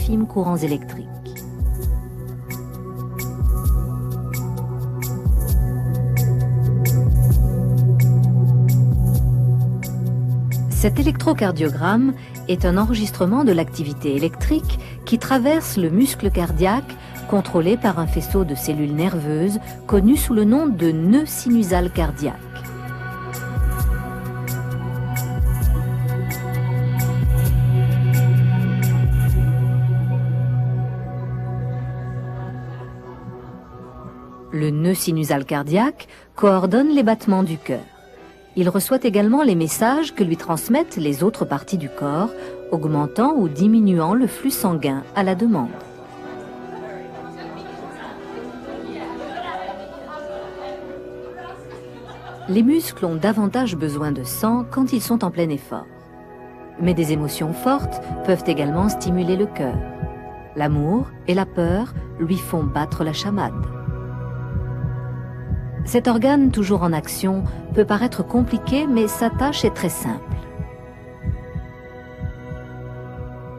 infimes courants électriques. Cet électrocardiogramme est un enregistrement de l'activité électrique qui traverse le muscle cardiaque, contrôlé par un faisceau de cellules nerveuses connu sous le nom de nœud sinusal cardiaque. Le nœud sinusal cardiaque coordonne les battements du cœur. Il reçoit également les messages que lui transmettent les autres parties du corps, augmentant ou diminuant le flux sanguin à la demande. Les muscles ont davantage besoin de sang quand ils sont en plein effort. Mais des émotions fortes peuvent également stimuler le cœur. L'amour et la peur lui font battre la chamade. Cet organe toujours en action peut paraître compliqué, mais sa tâche est très simple.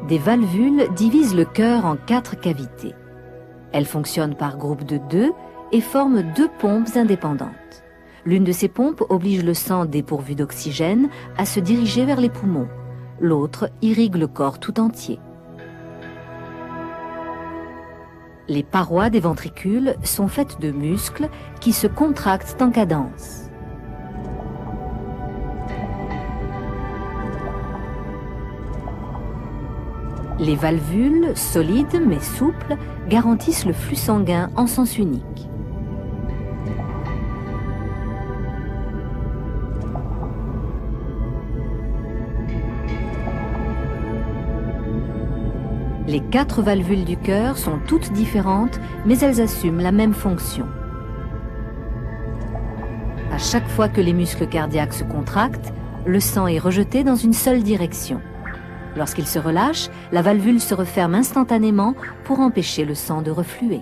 Des valvules divisent le cœur en 4 cavités. Elles fonctionnent par groupe de 2 et forment 2 pompes indépendantes. L'une de ces pompes oblige le sang dépourvu d'oxygène à se diriger vers les poumons. L'autre irrigue le corps tout entier. Les parois des ventricules sont faites de muscles qui se contractent en cadence. Les valvules, solides mais souples, garantissent le flux sanguin en sens unique. Les 4 valvules du cœur sont toutes différentes, mais elles assument la même fonction. À chaque fois que les muscles cardiaques se contractent, le sang est rejeté dans une seule direction. Lorsqu'il se relâche, la valvule se referme instantanément pour empêcher le sang de refluer.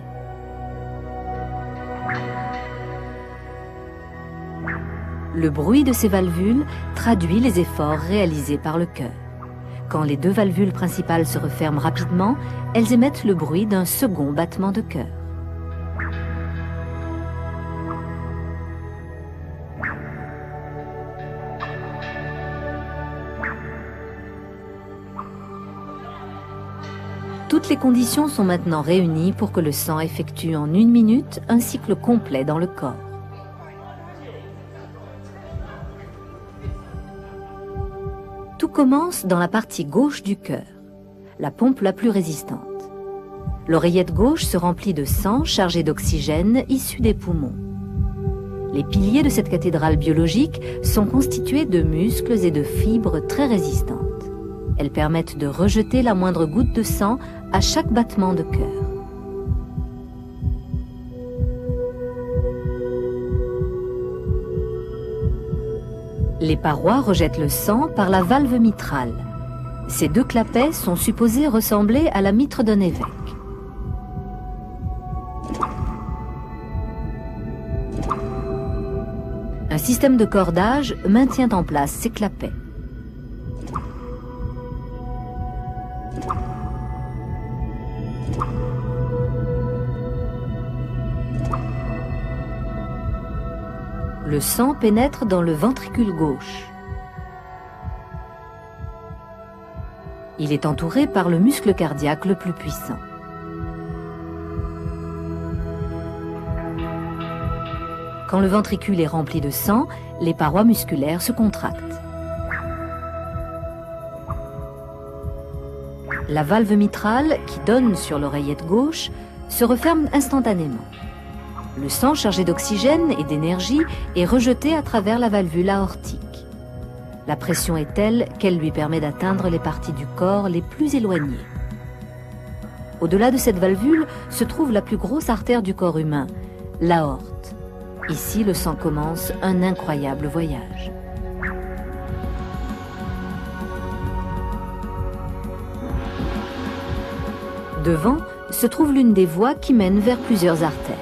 Le bruit de ces valvules traduit les efforts réalisés par le cœur. Quand les 2 valvules principales se referment rapidement, elles émettent le bruit d'un second battement de cœur. Toutes les conditions sont maintenant réunies pour que le sang effectue en 1 minute un cycle complet dans le corps. Tout commence dans la partie gauche du cœur, la pompe la plus résistante. L'oreillette gauche se remplit de sang chargé d'oxygène issu des poumons. Les piliers de cette cathédrale biologique sont constitués de muscles et de fibres très résistantes. Elles permettent de rejeter la moindre goutte de sang à chaque battement de cœur. Les parois rejettent le sang par la valve mitrale. Ces 2 clapets sont supposés ressembler à la mitre d'un évêque. Un système de cordage maintient en place ces clapets. Le sang pénètre dans le ventricule gauche. Il est entouré par le muscle cardiaque le plus puissant. Quand le ventricule est rempli de sang, les parois musculaires se contractent. La valve mitrale, qui donne sur l'oreillette gauche, se referme instantanément. Le sang chargé d'oxygène et d'énergie est rejeté à travers la valvule aortique. La pression est telle qu'elle lui permet d'atteindre les parties du corps les plus éloignées. Au-delà de cette valvule se trouve la plus grosse artère du corps humain, l'aorte. Ici, le sang commence un incroyable voyage. Devant se trouve l'une des voies qui mène vers plusieurs artères.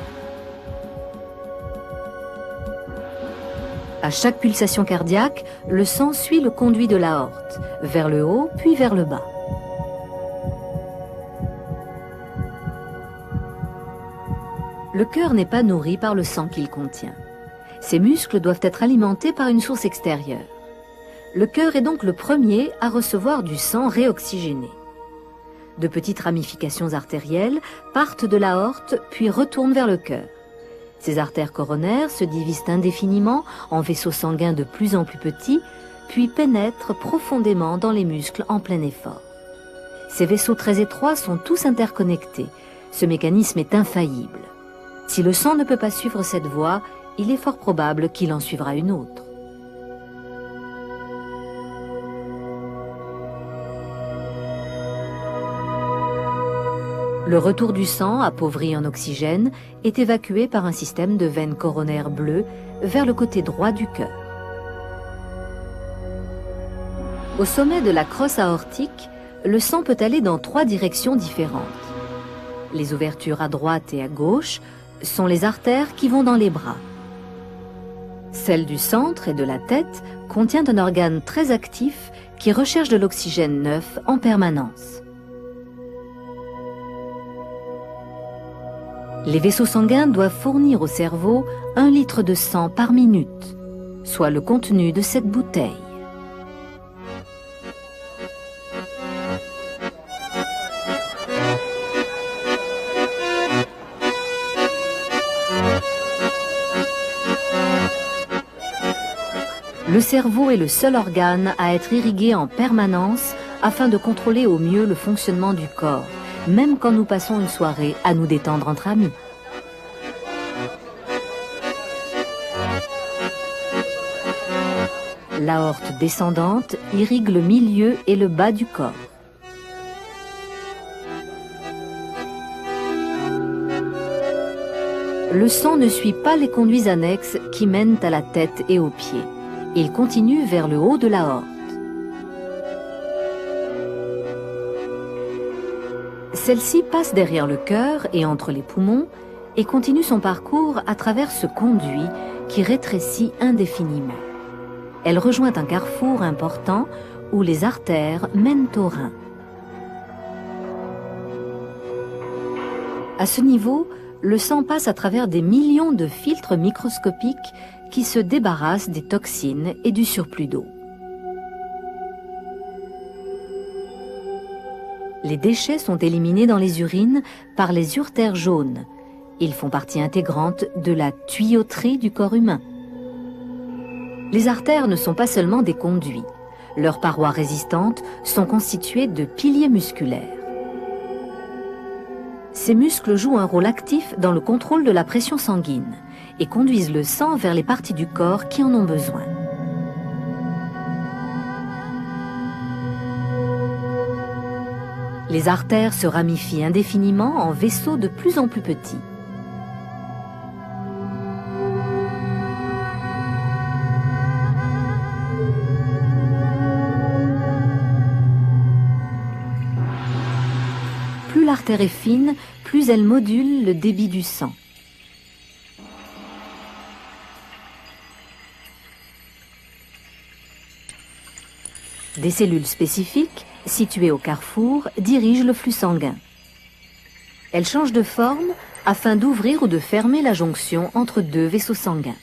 À chaque pulsation cardiaque, le sang suit le conduit de l'aorte, vers le haut puis vers le bas. Le cœur n'est pas nourri par le sang qu'il contient. Ses muscles doivent être alimentés par une source extérieure. Le cœur est donc le premier à recevoir du sang réoxygéné. De petites ramifications artérielles partent de l'aorte puis retournent vers le cœur. Ces artères coronaires se divisent indéfiniment en vaisseaux sanguins de plus en plus petits, puis pénètrent profondément dans les muscles en plein effort. Ces vaisseaux très étroits sont tous interconnectés. Ce mécanisme est infaillible. Si le sang ne peut pas suivre cette voie, il est fort probable qu'il en suivra une autre. Le retour du sang, appauvri en oxygène, est évacué par un système de veines coronaires bleues vers le côté droit du cœur. Au sommet de la crosse aortique, le sang peut aller dans 3 directions différentes. Les ouvertures à droite et à gauche sont les artères qui vont dans les bras. Celle du centre et de la tête contient un organe très actif qui recherche de l'oxygène neuf en permanence. Les vaisseaux sanguins doivent fournir au cerveau 1 litre de sang par minute, soit le contenu de cette bouteille. Le cerveau est le seul organe à être irrigué en permanence afin de contrôler au mieux le fonctionnement du corps, même quand nous passons une soirée à nous détendre entre amis. L'aorte descendante irrigue le milieu et le bas du corps. Le sang ne suit pas les conduits annexes qui mènent à la tête et aux pieds. Il continue vers le haut de l'aorte. Celle-ci passe derrière le cœur et entre les poumons et continue son parcours à travers ce conduit qui rétrécit indéfiniment. Elle rejoint un carrefour important où les artères mènent au rein. À ce niveau, le sang passe à travers des millions de filtres microscopiques qui se débarrassent des toxines et du surplus d'eau. Les déchets sont éliminés dans les urines par les uretères jaunes. Ils font partie intégrante de la tuyauterie du corps humain. Les artères ne sont pas seulement des conduits. Leurs parois résistantes sont constituées de piliers musculaires. Ces muscles jouent un rôle actif dans le contrôle de la pression sanguine et conduisent le sang vers les parties du corps qui en ont besoin. Les artères se ramifient indéfiniment en vaisseaux de plus en plus petits. Plus l'artère est fine, plus elle module le débit du sang. Des cellules spécifiques, situées au carrefour, dirigent le flux sanguin. Elles changent de forme afin d'ouvrir ou de fermer la jonction entre 2 vaisseaux sanguins.